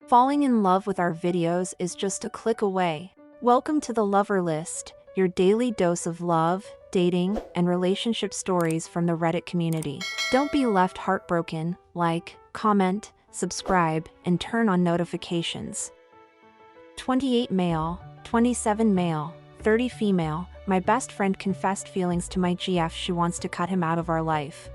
Falling in love with our videos is just a click away. Welcome to the Lover List, your daily dose of love, dating, and relationship stories from the Reddit community. Don't be left heartbroken. Like, comment, subscribe, and turn on notifications. 28 male, 27 male, 30 female. My best friend confessed feelings to my GF. She wants to cut him out of our life.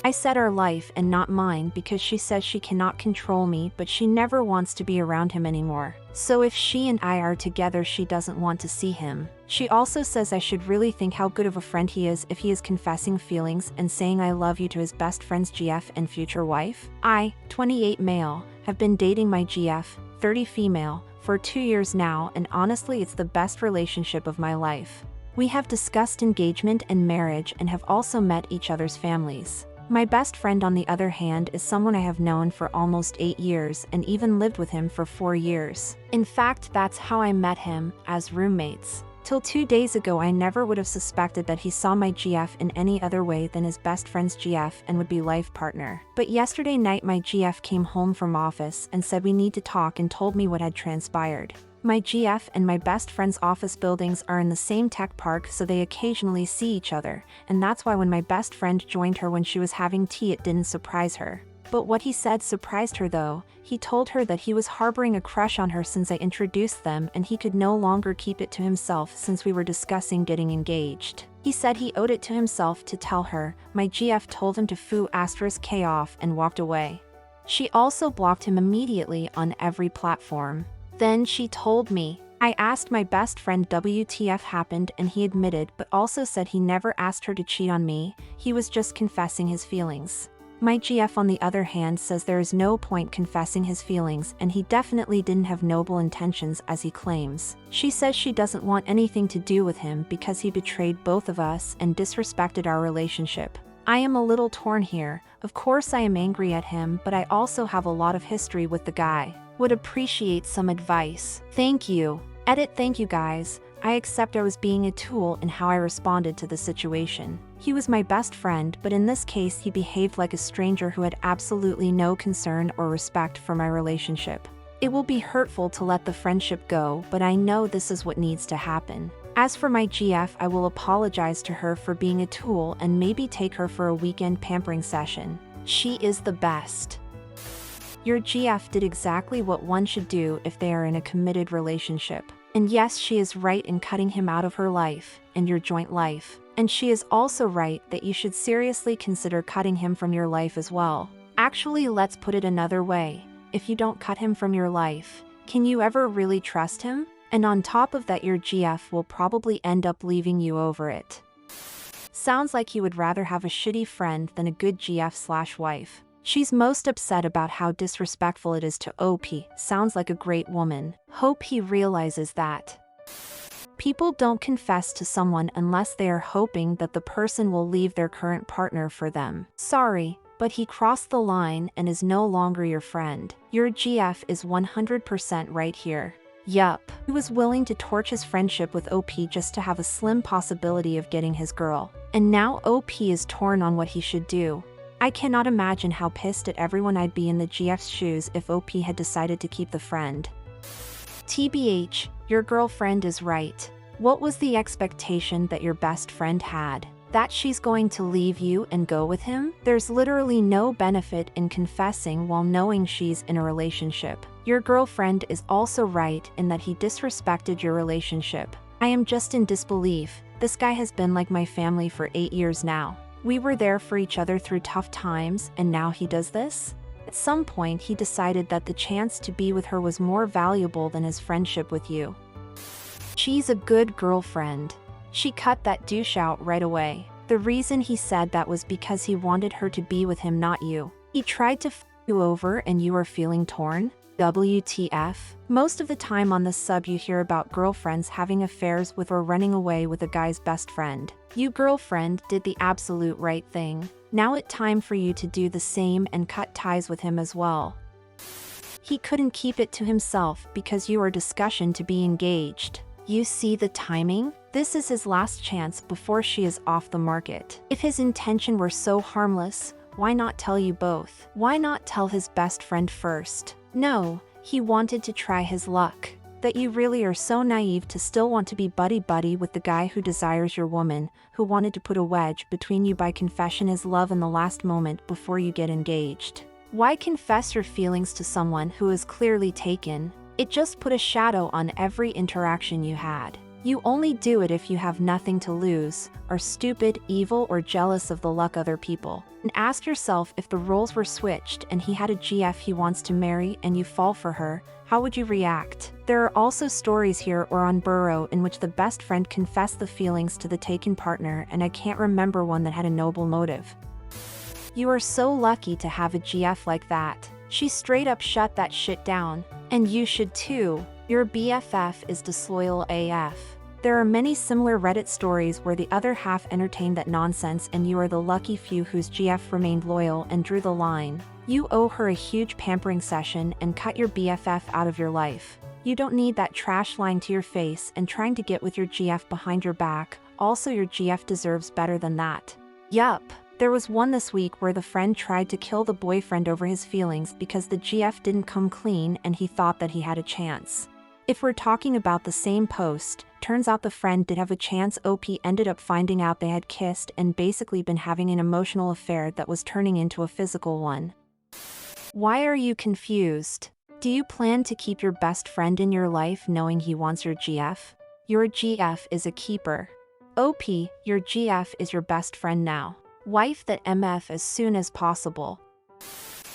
I said our life and not mine because she says she cannot control me, but she never wants to be around him anymore. So if she and I are together, she doesn't want to see him. She also says I should really think how good of a friend he is if he is confessing feelings and saying I love you to his best friend's GF and future wife. I, 28 male, have been dating my GF, 30 female, for 2 years now, and honestly it's the best relationship of my life. We have discussed engagement and marriage and have also met each other's families. My best friend, on the other hand, is someone I have known for almost 8 years and even lived with him for 4 years. In fact, that's how I met him, as roommates. Till 2 days ago, I never would have suspected that he saw my GF in any other way than his best friend's GF and would be life partner. But yesterday night my GF came home from office and said we need to talk and told me what had transpired. My GF and my best friend's office buildings are in the same tech park, so they occasionally see each other, and that's why when my best friend joined her when she was having tea, it didn't surprise her. But what he said surprised her though. He told her that he was harboring a crush on her since I introduced them, and he could no longer keep it to himself since we were discussing getting engaged. He said he owed it to himself to tell her. My GF told him to *K off and walked away. She also blocked him immediately on every platform. Then she told me. I asked my best friend WTF happened, and he admitted, but also said he never asked her to cheat on me, he was just confessing his feelings. My GF, on the other hand, says there is no point confessing his feelings, and he definitely didn't have noble intentions as he claims. She says she doesn't want anything to do with him because he betrayed both of us and disrespected our relationship. I am a little torn here. Of course I am angry at him, but I also have a lot of history with the guy. Would appreciate some advice. Thank you. Edit. Thank you guys. I accept I was being a tool in how I responded to the situation. He was my best friend, but in this case he behaved like a stranger who had absolutely no concern or respect for my relationship. It will be hurtful to let the friendship go, but I know this is what needs to happen. As for my GF, I will apologize to her for being a tool and maybe take her for a weekend pampering session. She is the best. Your GF did exactly what one should do if they are in a committed relationship. And yes, she is right in cutting him out of her life and your joint life. And she is also right that you should seriously consider cutting him from your life as well. Actually, let's put it another way. If you don't cut him from your life, can you ever really trust him? And on top of that, your GF will probably end up leaving you over it. Sounds like you would rather have a shitty friend than a good GF/wife. She's most upset about how disrespectful it is to OP. Sounds like a great woman. Hope he realizes that. People don't confess to someone unless they are hoping that the person will leave their current partner for them. Sorry, but he crossed the line and is no longer your friend. Your GF is 100% right here. Yup. He was willing to torch his friendship with OP just to have a slim possibility of getting his girl. And now OP is torn on what he should do. I cannot imagine how pissed at everyone I'd be in the GF's shoes if OP had decided to keep the friend. TBH, your girlfriend is right. What was the expectation that your best friend had? That she's going to leave you and go with him? There's literally no benefit in confessing while knowing she's in a relationship. Your girlfriend is also right in that he disrespected your relationship. I am just in disbelief. This guy has been like my family for 8 years now. We were there for each other through tough times, and now he does this? At some point he decided that the chance to be with her was more valuable than his friendship with you. She's a good girlfriend. She cut that douche out right away. The reason he said that was because he wanted her to be with him, not you. He tried to f you over and you are feeling torn? WTF? Most of the time on this sub you hear about girlfriends having affairs with or running away with a guy's best friend. You girlfriend did the absolute right thing. Now it's time for you to do the same and cut ties with him as well. He couldn't keep it to himself because you are discussion to be engaged. You see the timing? This is his last chance before she is off the market. If his intention were so harmless, why not tell you both? Why not tell his best friend first? No, He wanted to try his luck. That you really are so naive to still want to be buddy-buddy with the guy who desires your woman, who wanted to put a wedge between you by confessing his love in the last moment before you get engaged. Why confess your feelings to someone who is clearly taken? It just put a shadow on every interaction you had. You only do it if you have nothing to lose, are stupid, evil, or jealous of the luck other people. And ask yourself, if the roles were switched and he had a GF he wants to marry and you fall for her, how would you react? There are also stories here or on Burrow in which the best friend confessed the feelings to the taken partner, and I can't remember one that had a noble motive. You are so lucky to have a GF like that. She straight up shut that shit down. And you should too. Your BFF is disloyal AF. There are many similar Reddit stories where the other half entertained that nonsense and you are the lucky few whose GF remained loyal and drew the line. You owe her a huge pampering session and cut your BFF out of your life. You don't need that trash lying to your face and trying to get with your GF behind your back. Also, your GF deserves better than that. Yup. There was one this week where the friend tried to kill the boyfriend over his feelings because the GF didn't come clean and he thought that he had a chance. If we're talking about the same post, turns out the friend did have a chance. OP ended up finding out they had kissed and basically been having an emotional affair that was turning into a physical one. Why are you confused? Do you plan to keep your best friend in your life knowing he wants your GF? Your GF is a keeper. OP, your GF is your best friend now. Wife that MF as soon as possible.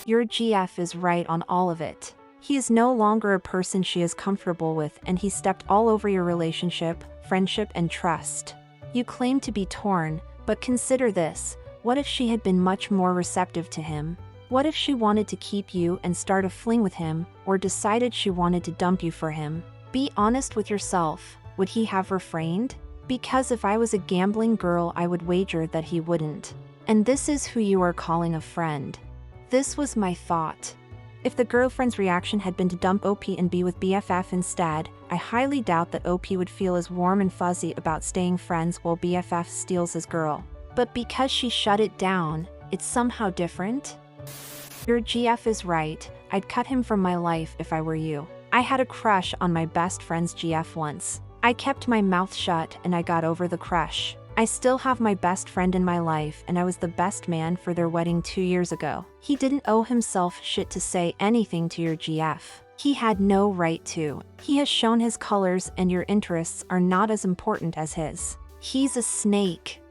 Your GF is right on all of it. He is no longer a person she is comfortable with, and he stepped all over your relationship, friendship, and trust. You claim to be torn, but consider this: what if she had been much more receptive to him? What if she wanted to keep you and start a fling with him, or decided she wanted to dump you for him? Be honest with yourself. Would he have refrained? Because if I was a gambling girl, I would wager that he wouldn't. And this is who you are calling a friend. This was my thought. If the girlfriend's reaction had been to dump OP and be with BFF instead, I highly doubt that OP would feel as warm and fuzzy about staying friends while BFF steals his girl. But because she shut it down, it's somehow different? Your GF is right. I'd cut him from my life if I were you. I had a crush on my best friend's GF once. I kept my mouth shut and I got over the crush. I still have my best friend in my life and I was the best man for their wedding 2 years ago. He didn't owe himself shit to say anything to your GF. He had no right to. He has shown his colors and your interests are not as important as his. He's a snake.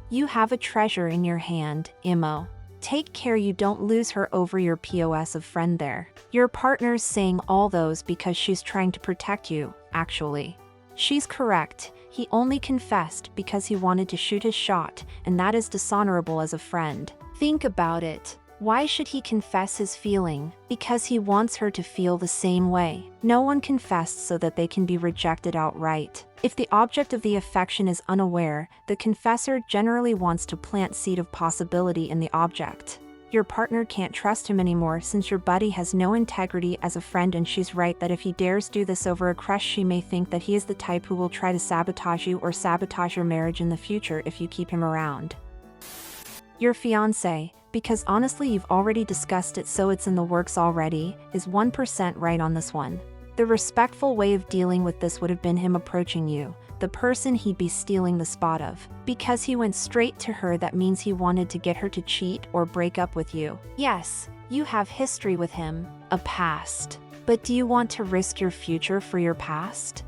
You have a treasure in your hand, Imo. Take care you don't lose her over your POS of friend there. Your partner's saying all those because she's trying to protect you, actually. She's correct. He only confessed because he wanted to shoot his shot, and that is dishonorable as a friend. Think about it. Why should he confess his feeling? Because he wants her to feel the same way. No one confessed so that they can be rejected outright. If the object of the affection is unaware, the confessor generally wants to plant seed of possibility in the object. Your partner can't trust him anymore since your buddy has no integrity as a friend, and she's right that if he dares do this over a crush, she may think that he is the type who will try to sabotage you or sabotage your marriage in the future if you keep him around. Your fiancé, because honestly you've already discussed it so it's in the works already, is 1% right on this one. The respectful way of dealing with this would have been him approaching you, the person he'd be stealing the spot of. Because he went straight to her, that means he wanted to get her to cheat or break up with you. Yes, you have history with him, a past. But do you want to risk your future for your past?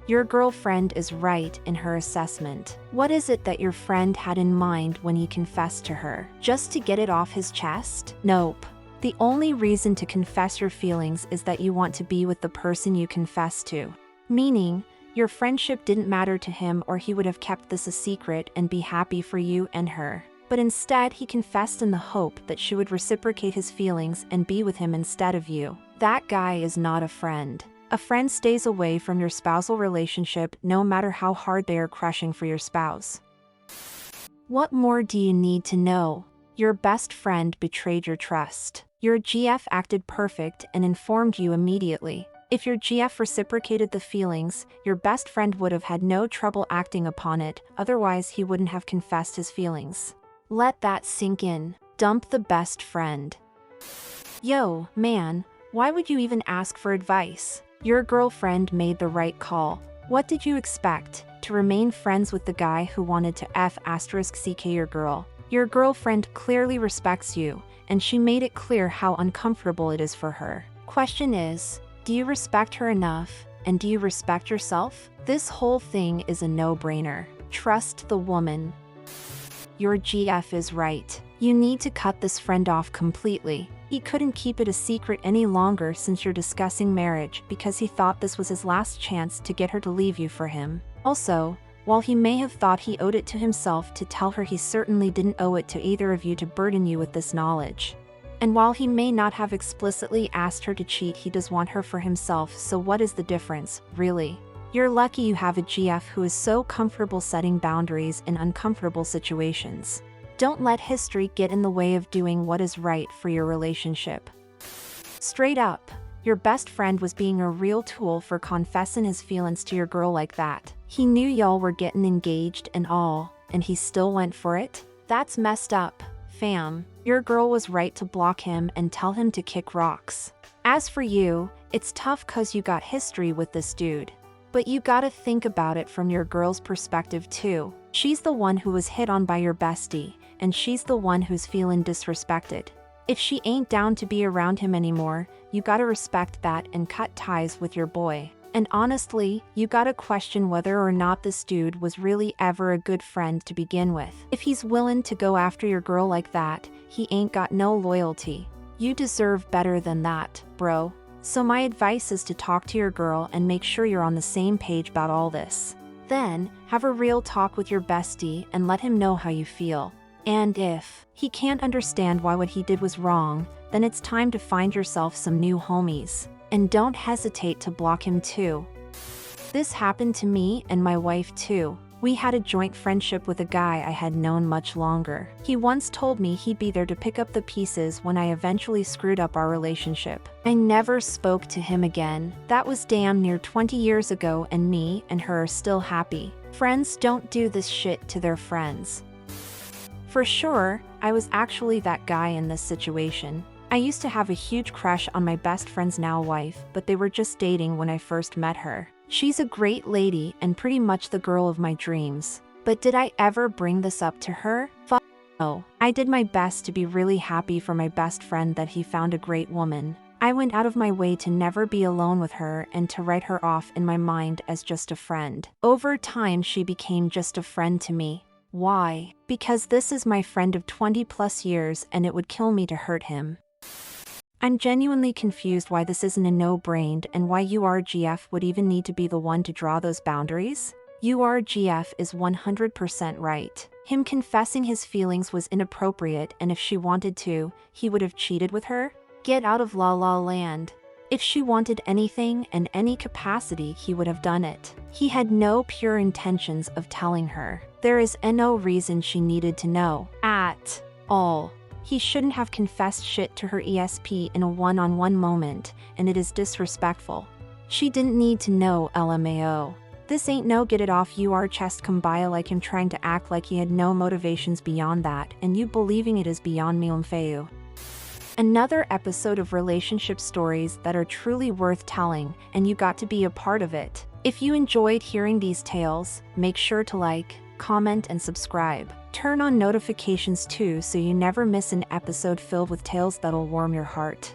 Your girlfriend is right in her assessment. What is it that your friend had in mind when he confessed to her? Just to get it off his chest? Nope. The only reason to confess your feelings is that you want to be with the person you confess to. Meaning, your friendship didn't matter to him, or he would have kept this a secret and be happy for you and her. But instead, he confessed in the hope that she would reciprocate his feelings and be with him instead of you. That guy is not a friend. A friend stays away from your spousal relationship no matter how hard they are crushing for your spouse. What more do you need to know? Your best friend betrayed your trust. Your GF acted perfect and informed you immediately. If your GF reciprocated the feelings, your best friend would have had no trouble acting upon it, otherwise he wouldn't have confessed his feelings. Let that sink in. Dump the best friend. Yo, man, Why would you even ask for advice? Your girlfriend made the right call. What did you expect? To remain friends with the guy who wanted to *CK your girl? Your girlfriend clearly respects you, and she made it clear how uncomfortable it is for her. Question is, do you respect her enough? And do you respect yourself? This whole thing is a no-brainer. Trust the woman. Your GF is right. You need to cut this friend off completely. He couldn't keep it a secret any longer since you're discussing marriage because he thought this was his last chance to get her to leave you for him. Also, while he may have thought he owed it to himself to tell her, he certainly didn't owe it to either of you to burden you with this knowledge. And while he may not have explicitly asked her to cheat, he does want her for himself, so what is the difference, really? You're lucky you have a GF who is so comfortable setting boundaries in uncomfortable situations. Don't let history get in the way of doing what is right for your relationship. Straight up, your best friend was being a real tool for confessing his feelings to your girl like that. He knew y'all were getting engaged and all, and he still went for it? That's messed up, fam. Your girl was right to block him and tell him to kick rocks. As for you, it's tough cause you got history with this dude. But you gotta think about it from your girl's perspective too. She's the one who was hit on by your bestie, and she's the one who's feeling disrespected. If she ain't down to be around him anymore, you gotta respect that and cut ties with your boy. And honestly, you gotta question whether or not this dude was really ever a good friend to begin with. If he's willing to go after your girl like that, he ain't got no loyalty. You deserve better than that, bro. So my advice is to talk to your girl and make sure you're on the same page about all this. Then, have a real talk with your bestie and let him know how you feel. And if he can't understand why what he did was wrong, then it's time to find yourself some new homies. And don't hesitate to block him too. This happened to me and my wife too. We had a joint friendship with a guy I had known much longer. He once told me he'd be there to pick up the pieces when I eventually screwed up our relationship. I never spoke to him again. That was damn near 20 years ago, and me and her are still happy. Friends don't do this shit to their friends. For sure, I was actually that guy in this situation. I used to have a huge crush on my best friend's now wife, but they were just dating when I first met her. She's a great lady and pretty much the girl of my dreams. But did I ever bring this up to her? Fuck no. I did my best to be really happy for my best friend that he found a great woman. I went out of my way to never be alone with her and to write her off in my mind as just a friend. Over time, she became just a friend to me. Why? Because this is my friend of 20 plus years and it would kill me to hurt him. I'm genuinely confused why this isn't a no-brainer and why URGF would even need to be the one to draw those boundaries. URGF is 100% right. Him confessing his feelings was inappropriate, and if she wanted to, he would have cheated with her. Get out of La La Land. If she wanted anything in any capacity, he would have done it. He had no pure intentions of telling her. There is no reason she needed to know at all. He shouldn't have confessed shit to her ESP in a one-on-one moment, and it is disrespectful. She didn't need to know, LMAO. This ain't no get it off your chest kumbaya like him trying to act like he had no motivations beyond that, and you believing it is beyond me umfeu. Another episode of relationship stories that are truly worth telling, and you got to be a part of it. If you enjoyed hearing these tales, make sure to like, comment, and subscribe. Turn on notifications too so you never miss an episode filled with tales that'll warm your heart.